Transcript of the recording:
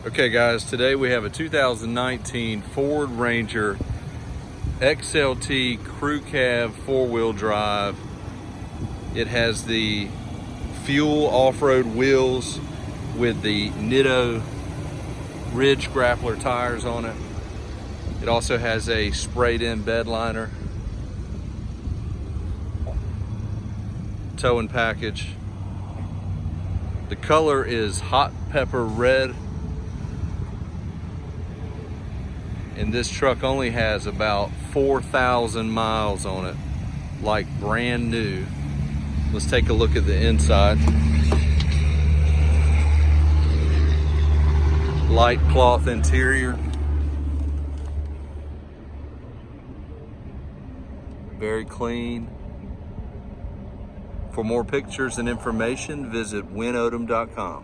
Okay guys, today we have a 2019 Ford Ranger XLT Crew Cab 4-wheel drive. It has the fuel off-road wheels with the Nitto Ridge Grappler tires on it. It also has a sprayed-in bed liner, towing package. The color is hot pepper red. And this truck only has about 4,000 miles on it, like brand new. Let's take a look at the inside. Light cloth interior. Very clean. For more pictures and information, visit wynnodom.com.